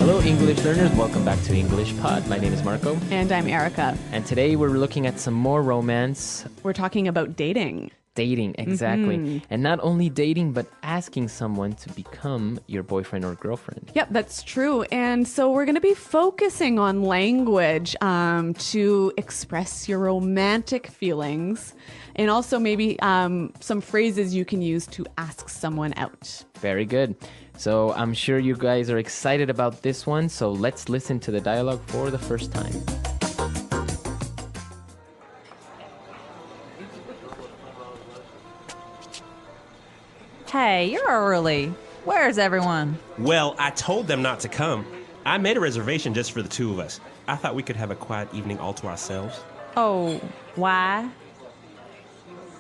Hello, English learners. Welcome back to English Pod. My name is Marco. And I'm Erica. And today we're looking at some more romance. We're talking about dating. Dating, exactly. And not only dating, but asking someone to become your boyfriend or girlfriend. Yep, that's true. And so we're going to be focusing on language to express your romantic feelings. And also maybe some phrases you can use to ask someone out. Very good. So I'm sure you guys are excited about this one. So let's listen to the dialogue for the first time. Hey, you're early. Where's everyone? Well, I told them not to come. I made a reservation just for the two of us. I thought we could have a quiet evening all to ourselves. Oh, why?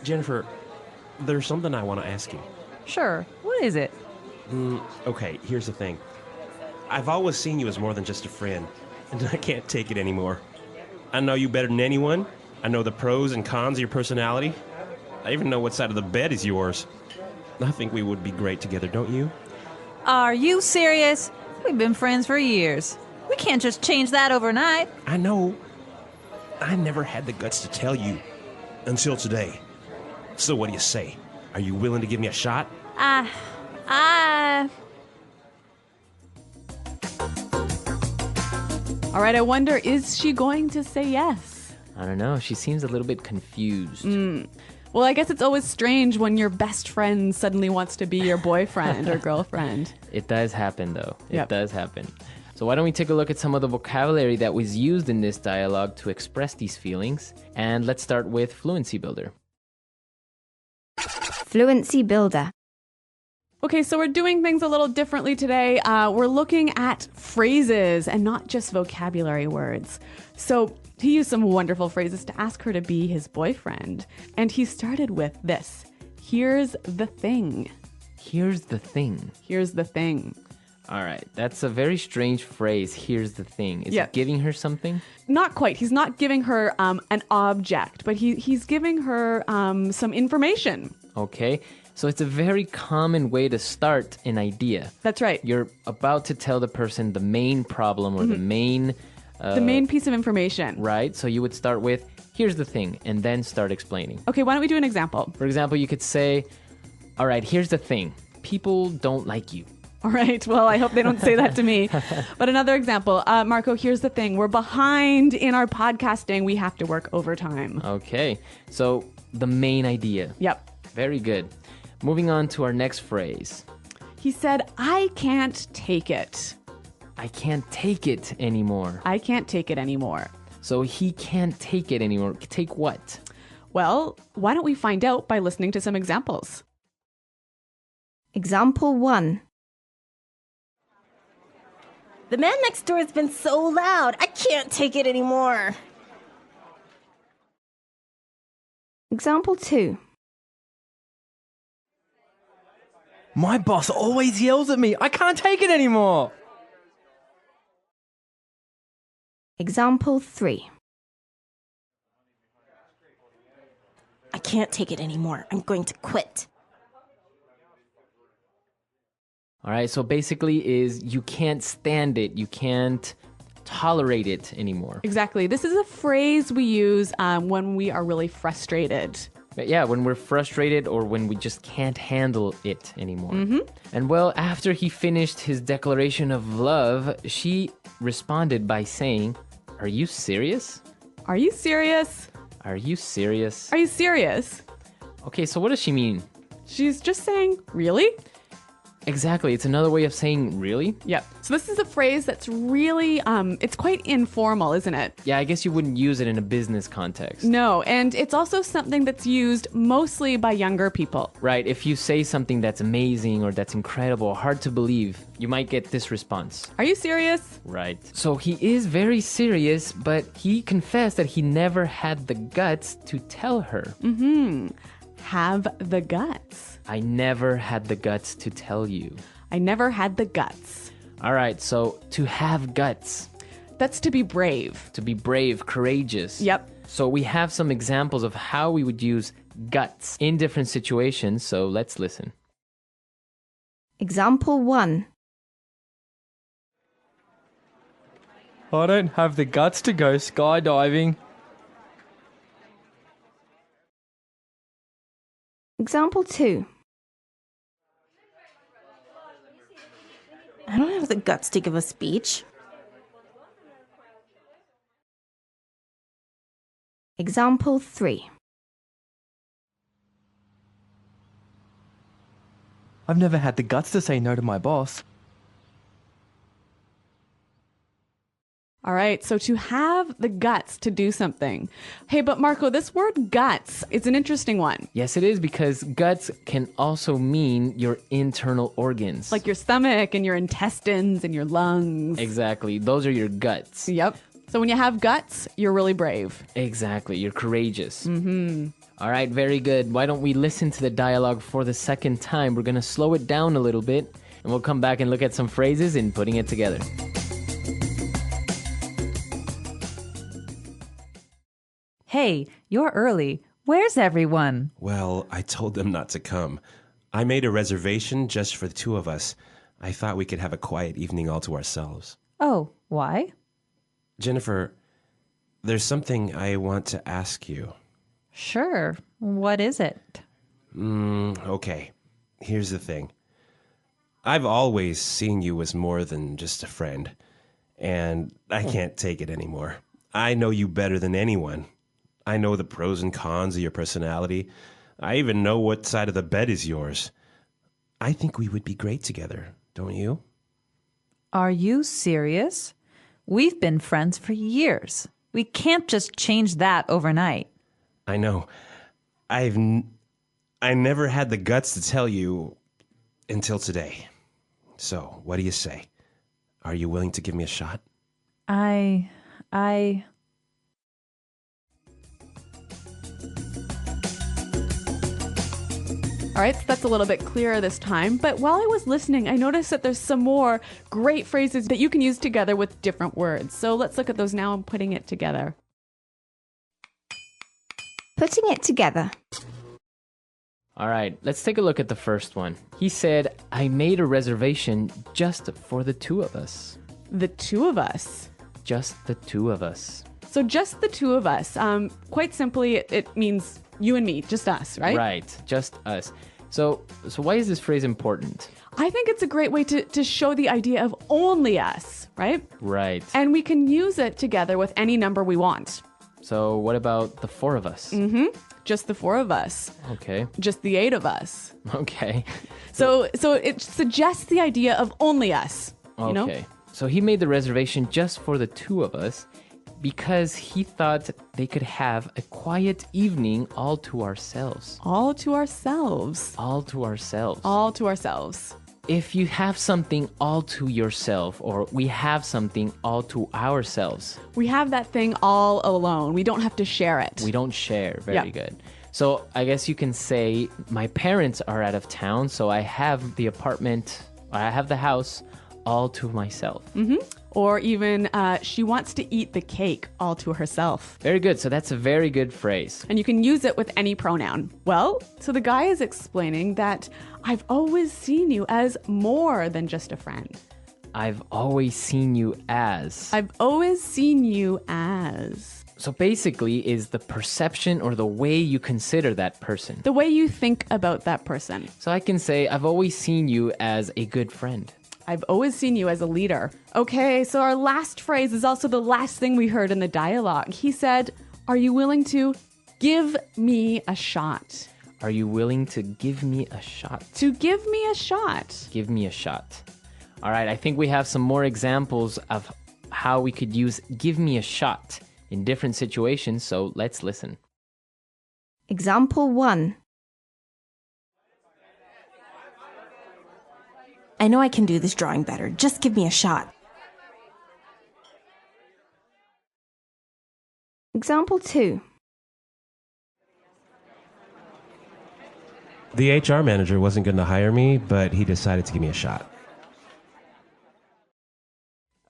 Jennifer, there's something I want to ask you. Sure. What is it? Okay, here's the thing. I've always seen you as more than just a friend, and I can't take it anymore. I know you better than anyone. I know the pros and cons of your personality. I even know what side of the bed is yours. I think we would be great together, don't you? Are you serious? We've been friends for years. We can't just change that overnight. I know. I never had the guts to tell you. Until today. So what do you say? Are you willing to give me a shot? All right, I wonder, is she going to say yes? I don't know. She seems a little bit confused. Well, I guess it's always strange when your best friend suddenly wants to be your boyfriend or girlfriend. It does happen, though. It Yep. does happen. So why don't we take a look at some of the vocabulary that was used in this dialogue to express these feelings? And let's start with Fluency Builder. Fluency Builder. Okay, so we're doing things a little differently today. We're looking at phrases and not just vocabulary words. So he used some wonderful phrases to ask her to be his boyfriend. And he started with this. Here's the thing. Here's the thing. Here's the thing. All right, that's a very strange phrase. Here's the thing. Is Yeah. it giving her something? Not quite. He's not giving her an object, but he's giving her some information. Okay, so it's a very common way to start an idea. That's right. You're about to tell the person the main problem or the main... The main piece of information. Right, so you would start with, here's the thing, and then start explaining. Okay, why don't we do an example? For example, you could say, all right, here's the thing. People don't like you. All right. Well, I hope they don't say that to me. But another example, Marco, here's the thing. We're behind in our podcasting. We have to work overtime. Okay, so the main idea. Yep. Very good. Moving on to our next phrase. He said, I can't take it. I can't take it anymore. I can't take it anymore. So he can't take it anymore. Take what? Well, why don't we find out by listening to some examples? Example 1. The man next door has been so loud. I can't take it anymore. Example 2. My boss always yells at me. I can't take it anymore. Example 3. I can't take it anymore. I'm going to quit. All right, so basically is you can't stand it. You can't tolerate it anymore. Exactly. This is a phrase we use when we are really frustrated. But yeah, when we're frustrated or when we just can't handle it anymore. And well, after he finished his declaration of love, she responded by saying, are you serious? Are you serious? Are you serious? Are you serious? Okay, so what does she mean? She's just saying, really? Exactly. It's another way of saying really. Yep. So this is a phrase that's really, it's quite informal, isn't it? Yeah, I guess you wouldn't use it in a business context. No, and it's also something that's used mostly by younger people. Right. If you say something that's amazing or that's incredible, hard to believe, you might get this response. Are you serious? Right. So he is very serious, but he confessed that he never had the guts to tell her. Have the guts. I never had the guts to tell you. I never had the guts. All right, so to have guts. That's to be brave. To be brave, courageous. Yep. So we have some examples of how we would use guts in different situations, so let's listen. Example 1. I don't have the guts to go skydiving. Example 2. I don't have the guts to give a speech. Example 3. I've never had the guts to say no to my boss. All right, so to have the guts to do something. Hey, but Marco, this word guts, it's an interesting one. Yes, it is, because guts can also mean your internal organs. Like your stomach and your intestines and your lungs. Exactly. Those are your guts. Yep. So when you have guts, you're really brave. Exactly. You're courageous. All right, very good. Why don't we listen to the dialogue for the second time? We're going to slow it down a little bit, and we'll come back and look at some phrases and putting it together. Hey, you're early. Where's everyone? Well, I told them not to come. I made a reservation just for the two of us. I thought we could have a quiet evening all to ourselves. Oh, why? Jennifer, there's something I want to ask you. Sure. What is it? Okay. Here's the thing. I've always seen you as more than just a friend, and I can't take it anymore. I know you better than anyone. I know the pros and cons of your personality. I even know what side of the bed is yours. I think we would be great together, don't you? Are you serious? We've been friends for years. We can't just change that overnight. I know. I never had the guts to tell you until today. So, what do you say? Are you willing to give me a shot? I All right, so that's a little bit clearer this time. But while I was listening, I noticed that there's some more great phrases that you can use together with different words. So let's look at those now and putting it together. Putting it together. All right, let's take a look at the first one. He said, I made a reservation just for the two of us. The two of us. Just the two of us. So just the two of us. Quite simply, it means you and me, just us, right? Right, just us. So why is this phrase important? I think it's a great way to show the idea of only us, right? Right. And we can use it together with any number we want. So what about the four of us? Just the four of us. Okay. Just the 8 of us. Okay. So it suggests the idea of only us. You know? Okay. So he made the reservation just for the two of us because he thought they could have a quiet evening all to ourselves. All to ourselves. All to ourselves. All to ourselves. If you have something all to yourself, or we have something all to ourselves, We have that thing all alone. We don't have to share it. we don't share. Very Yeah. good. So I guess you can say my parents are out of town, so I have the apartment, I have the house all to myself. Or even, she wants to eat the cake all to herself. Very good. So that's a very good phrase. And you can use it with any pronoun. Well, so the guy is explaining that I've always seen you as more than just a friend. I've always seen you as. I've always seen you as. So basically is the perception or the way you consider that person. The way you think about that person. So I can say, I've always seen you as a good friend. I've always seen you as a leader. Okay, so our last phrase is also the last thing we heard in the dialogue. He said, are you willing to give me a shot? Are you willing to give me a shot? To give me a shot. Give me a shot. All right, I think we have some more examples of how we could use give me a shot in different situations, so let's listen. Example 1. I know I can do this drawing better. Just give me a shot. Example 2. The HR manager wasn't going to hire me, but he decided to give me a shot.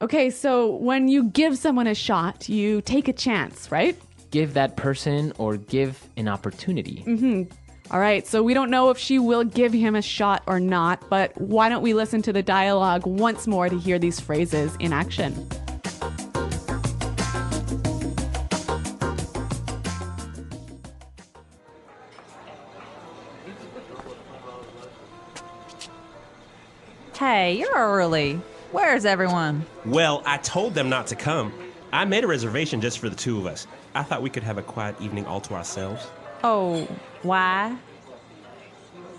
Okay, so when you give someone a shot, you take a chance, right? Give that person or give an opportunity. All right, so we don't know if she will give him a shot or not, but why don't we listen to the dialogue once more to hear these phrases in action? Hey, you're early. Where's everyone? Well, I told them not to come. I made a reservation just for the two of us. I thought we could have a quiet evening all to ourselves. Oh, why?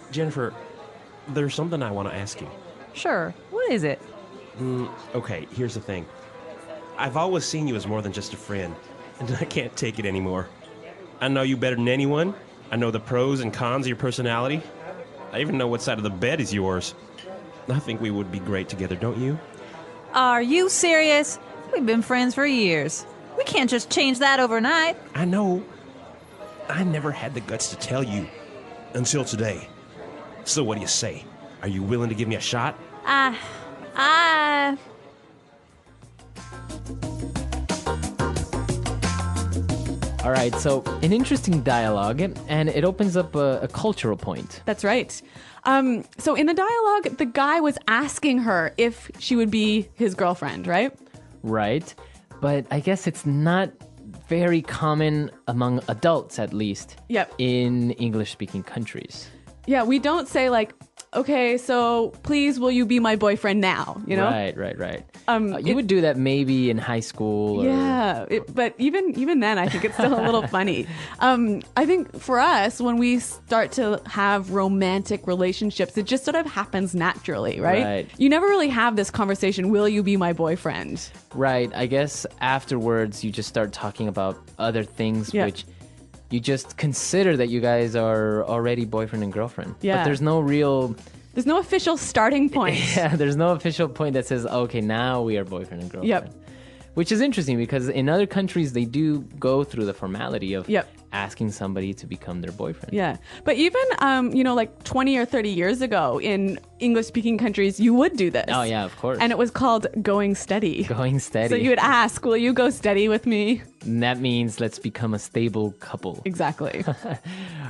Jennifer, there's something I want to ask you. Sure. What is it? Okay, here's the thing. I've always seen you as more than just a friend, and I can't take it anymore. I know you better than anyone. I know the pros and cons of your personality. I even know what side of the bed is yours. I think we would be great together, don't you? Are you serious? We've been friends for years. We can't just change that overnight. I know. I never had the guts to tell you. Until today. So what do you say? Are you willing to give me a shot? All right, so an interesting dialogue, and it opens up a cultural point. That's right. So in the dialogue, the guy was asking her if she would be his girlfriend, right? Right, but I guess it's not very common among adults, at least. Yep. In English-speaking countries. Yeah, we don't say like, okay, so please will you be my boyfriend now, you know? Right. You would do that maybe in high school. Yeah, but even then, I think it's still a little funny. I think for us, when we start to have romantic relationships, it just sort of happens naturally, right? Right. You never really have this conversation, will you be my boyfriend? Right, I guess afterwards you just start talking about other things which you just consider that you guys are already boyfriend and girlfriend. Yeah. But there's no official starting point. Yeah, there's no official point that says, okay, now we are boyfriend and girlfriend. Yep. Which is interesting because in other countries, they do go through the formality of asking somebody to become their boyfriend. Yeah. But even, like 20 or 30 years ago in English-speaking countries, you would do this. Oh, yeah, of course. And it was called going steady. Going steady. So you would ask, will you go steady with me? And that means let's become a stable couple. Exactly.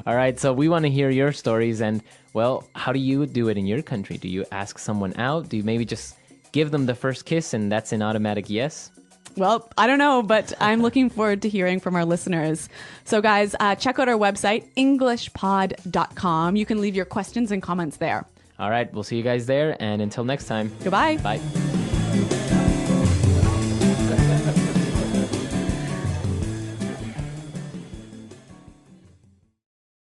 All right, so we want to hear your stories. And, well, how do you do it in your country? Do you ask someone out? Do you maybe just give them the first kiss and that's an automatic yes? Well, I don't know, but I'm looking forward to hearing from our listeners. So, guys, check out our website, englishpod.com. You can leave your questions and comments there. All right, we'll see you guys there. And until next time. Goodbye. Bye.